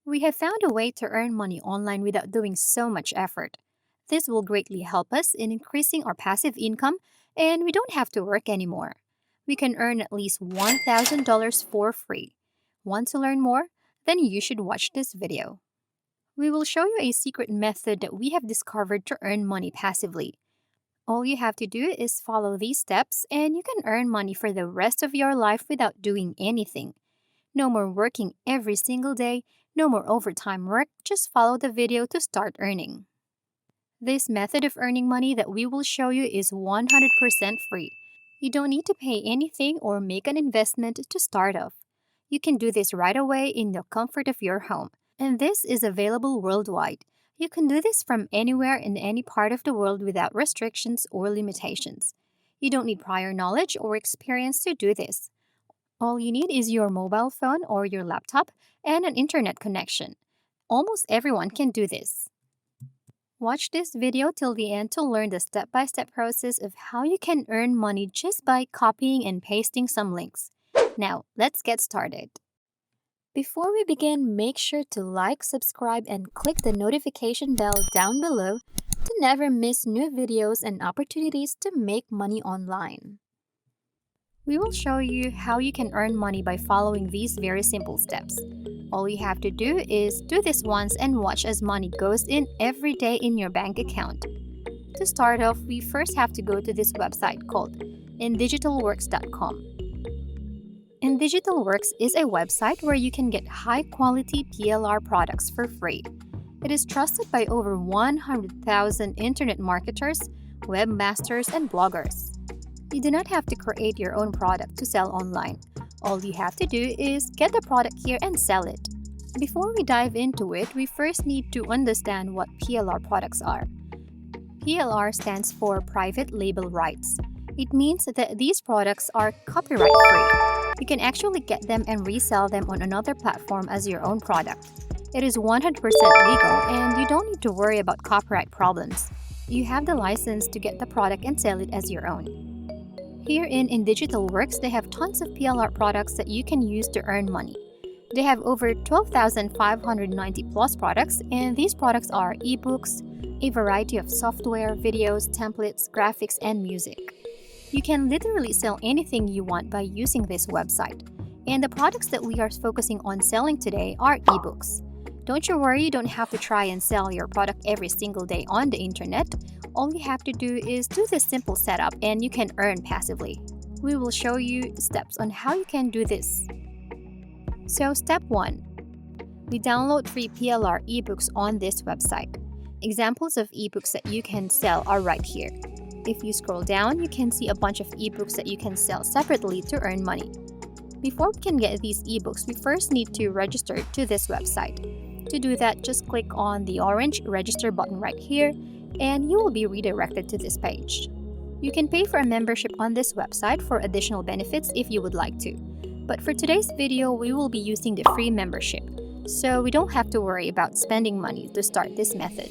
We have found a way to earn money online without doing so much effort. This will greatly help us in increasing our passive income, and we don't have to work anymore. We can earn at least $1,000 for free. Want to learn more? Then you should watch this video. We will show you a secret method that we have discovered to earn money passively. All you have to do is follow these steps, and you can earn money for the rest of your life without doing anything. No more working every single day, no more overtime work, just follow the video to start earning. This method of earning money that we will show you is 100% free. You don't need to pay anything or make an investment to start off. You can do this right away in the comfort of your home, and this is available worldwide. You can do this from anywhere in any part of the world without restrictions or limitations. You don't need prior knowledge or experience to do this. All you need is your mobile phone or your laptop and an internet connection. Almost everyone can do this. Watch this video till the end to learn the step-by-step process of how you can earn money just by copying and pasting some links. Now, let's get started. Before we begin, make sure to like, subscribe, and click the notification bell down below to never miss new videos and opportunities to make money online. We will show you how you can earn money by following these very simple steps. All you have to do is do this once and watch as money goes in every day in your bank account. To start off, we first have to go to this website called indigitalworks.com. InDigitalWorks is a website where you can get high-quality PLR products for free. It is trusted by over 100,000 internet marketers, webmasters, and bloggers. You do not have to create your own product to sell online. All you have to do is get the product here and sell it. Before we dive into it, we first need to understand what PLR products are. PLR stands for Private Label Rights. It means that these products are copyright free. You can actually get them and resell them on another platform as your own product. It is 100% legal and you don't need to worry about copyright problems. You have the license to get the product and sell it as your own. Here in InDigitalWorks, they have tons of PLR products that you can use to earn money. They have over 12,590 plus products, and these products are ebooks, a variety of software, videos, templates, graphics, and music. You can literally sell anything you want by using this website. And the products that we are focusing on selling today are ebooks. Don't you worry, you don't have to try and sell your product every single day on the internet. All you have to do is do this simple setup and you can earn passively. We will show you steps on how you can do this. So step 1. We download free PLR ebooks on this website. Examples of ebooks that you can sell are right here. If you scroll down, you can see a bunch of ebooks that you can sell separately to earn money. Before we can get these ebooks, we first need to register to this website. To do that, just click on the orange register button right here, and you will be redirected to this page. You can pay for a membership on this website for additional benefits if you would like to. But for today's video, we will be using the free membership, so we don't have to worry about spending money to start this method.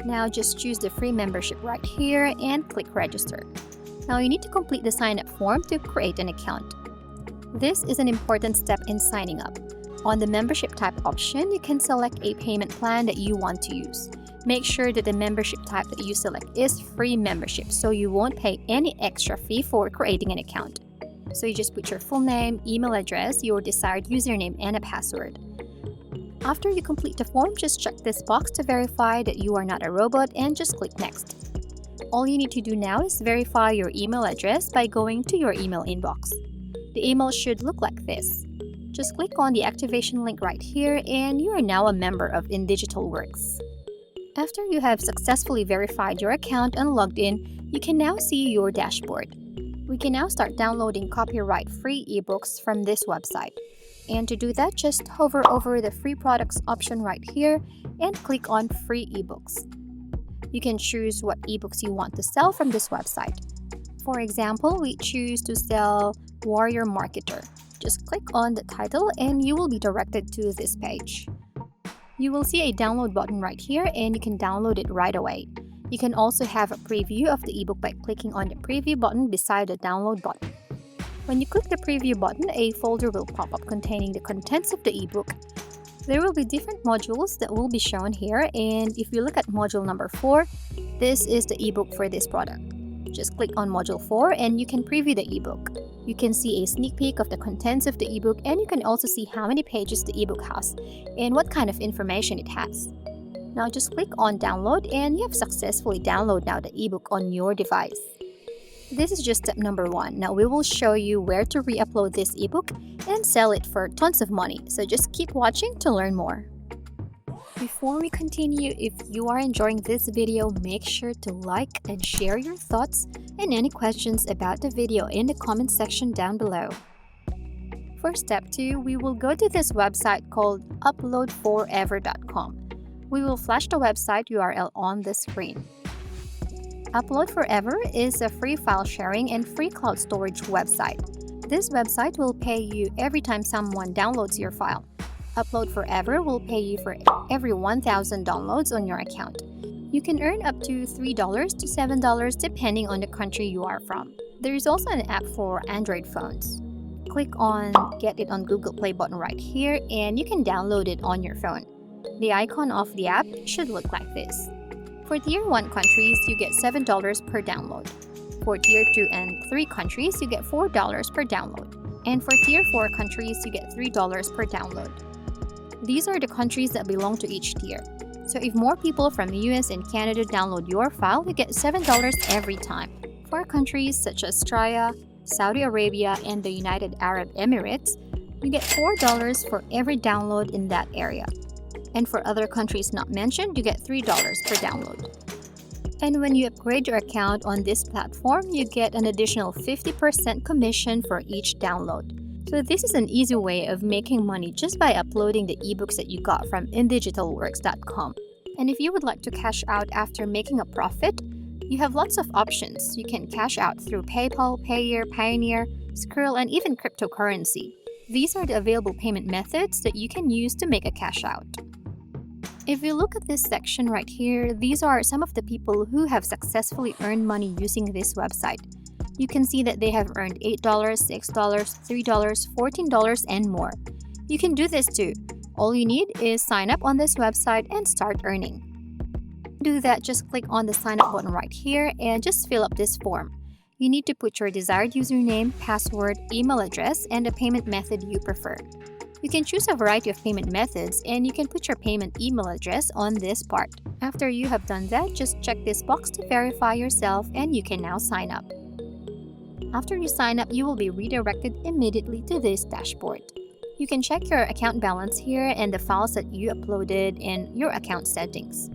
Now just choose the free membership right here and click register. Now you need to complete the sign-up form to create an account. This is an important step in signing up. On the membership type option, you can select a payment plan that you want to use. Make sure that the membership type that you select is free membership, so you won't pay any extra fee for creating an account. So you just put your full name, email address, your desired username, and a password. After you complete the form, just check this box to verify that you are not a robot and just click next. All you need to do now is verify your email address by going to your email inbox. The email should look like this. Just click on the activation link right here and you are now a member of InDigitalWorks. After you have successfully verified your account and logged in, you can now see your dashboard. We can now start downloading copyright-free ebooks from this website. And to do that, just hover over the free products option right here and click on free ebooks. You can choose what ebooks you want to sell from this website. For example, we choose to sell Warrior Marketer. Just click on the title and you will be directed to this page. You will see a download button right here and you can download it right away. You can also have a preview of the ebook by clicking on the preview button beside the download button. When you click the preview button, a folder will pop up containing the contents of the ebook. There will be different modules that will be shown here, and if you look at module number 4, this is the ebook for this product. Just click on module 4 and you can preview the ebook. You can see a sneak peek of the contents of the ebook, and you can also see how many pages the ebook has and what kind of information it has. Now just click on download and you have successfully downloaded now the ebook on your device. This is just step number 1. Now we will show you where to re-upload this ebook and sell it for tons of money. So just keep watching to learn more. Before we continue, if you are enjoying this video, make sure to like and share your thoughts and any questions about the video in the comment section down below. For step 2, we will go to this website called uploadforever.com. We will flash the website URL on the screen. Upload Forever is a free file sharing and free cloud storage website. This website will pay you every time someone downloads your file. Upload Forever will pay you for every 1,000 downloads on your account. You can earn up to $3 to $7 depending on the country you are from. There is also an app for Android phones. Click on Get It on Google Play button right here and you can download it on your phone. The icon of the app should look like this. For Tier 1 countries, you get $7 per download. For Tier 2 and 3 countries, you get $4 per download. And for Tier 4 countries, you get $3 per download. These are the countries that belong to each tier. So if more people from the US and Canada download your file, you get $7 every time. For countries such as Australia, Saudi Arabia, and the United Arab Emirates, you get $4 for every download in that area. And for other countries not mentioned, you get $3 per download. And when you upgrade your account on this platform, you get an additional 50% commission for each download. So this is an easy way of making money just by uploading the ebooks that you got from indigitalworks.com. And if you would like to cash out after making a profit, you have lots of options. You can cash out through PayPal, Payeer, Payoneer, Skrill, and even cryptocurrency. These are the available payment methods that you can use to make a cash out. If you look at this section right here, these are some of the people who have successfully earned money using this website. You can see that they have earned $8, $6, $3, $14, and more. You can do this too. All you need is sign up on this website and start earning. To do that, just click on the sign up button right here and just fill up this form. You need to put your desired username, password, email address, and the payment method you prefer. You can choose a variety of payment methods and you can put your payment email address on this part. After you have done that, just check this box to verify yourself and you can now sign up. After you sign up, you will be redirected immediately to this dashboard. You can check your account balance here and the files that you uploaded in your account settings.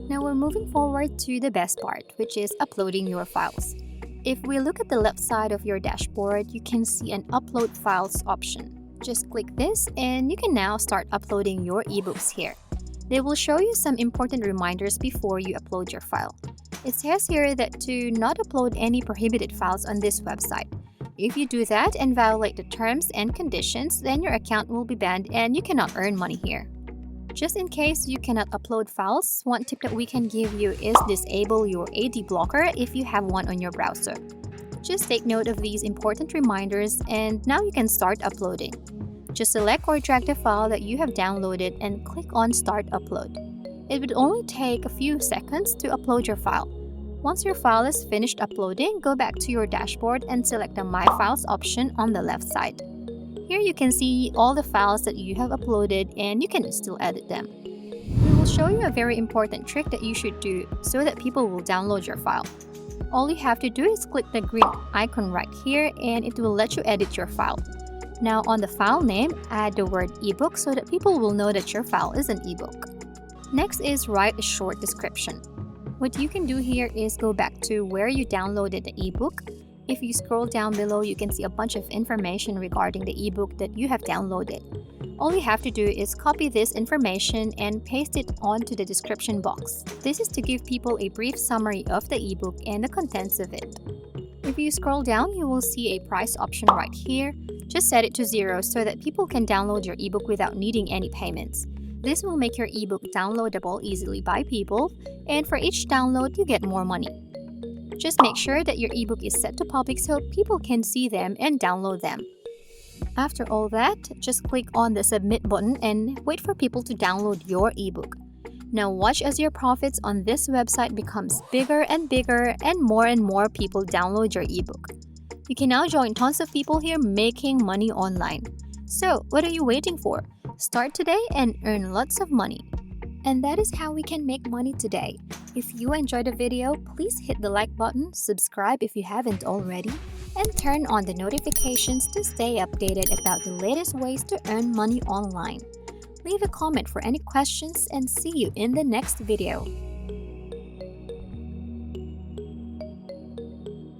Now we're moving forward to the best part, which is uploading your files. If we look at the left side of your dashboard, you can see an Upload Files option. Just click this and you can now start uploading your ebooks here. They will show you some important reminders before you upload your file. It says here that to not upload any prohibited files on this website. If you do that and violate the terms and conditions, then your account will be banned and you cannot earn money here. Just in case you cannot upload files, one tip that we can give you is disable your AD blocker if you have one on your browser. Just take note of these important reminders and now you can start uploading. Just select or drag the file that you have downloaded and click on Start Upload. It would only take a few seconds to upload your file. Once your file is finished uploading, go back to your dashboard and select the My Files option on the left side. Here you can see all the files that you have uploaded and you can still edit them. We will show you a very important trick that you should do so that people will download your file. All you have to do is click the green icon right here and it will let you edit your file. Now on the file name, add the word ebook so that people will know that your file is an ebook. Next is write a short description. What you can do here is go back to where you downloaded the ebook. If you scroll down below, you can see a bunch of information regarding the ebook that you have downloaded. All you have to do is copy this information and paste it onto the description box. This is to give people a brief summary of the ebook and the contents of it. If you scroll down, you will see a price option right here. Just set it to 0 so that people can download your ebook without needing any payments. This will make your ebook downloadable easily by people, and for each download, you get more money. Just make sure that your ebook is set to public so people can see them and download them. After all that, just click on the submit button and wait for people to download your ebook. Now watch as your profits on this website becomes bigger and bigger and more people download your ebook. You can now join tons of people here making money online. So, what are you waiting for? Start today and earn lots of money. And that is how we can make money today. If you enjoyed the video, please hit the like button, subscribe if you haven't already, and turn on the notifications to stay updated about the latest ways to earn money online. Leave a comment for any questions and see you in the next video.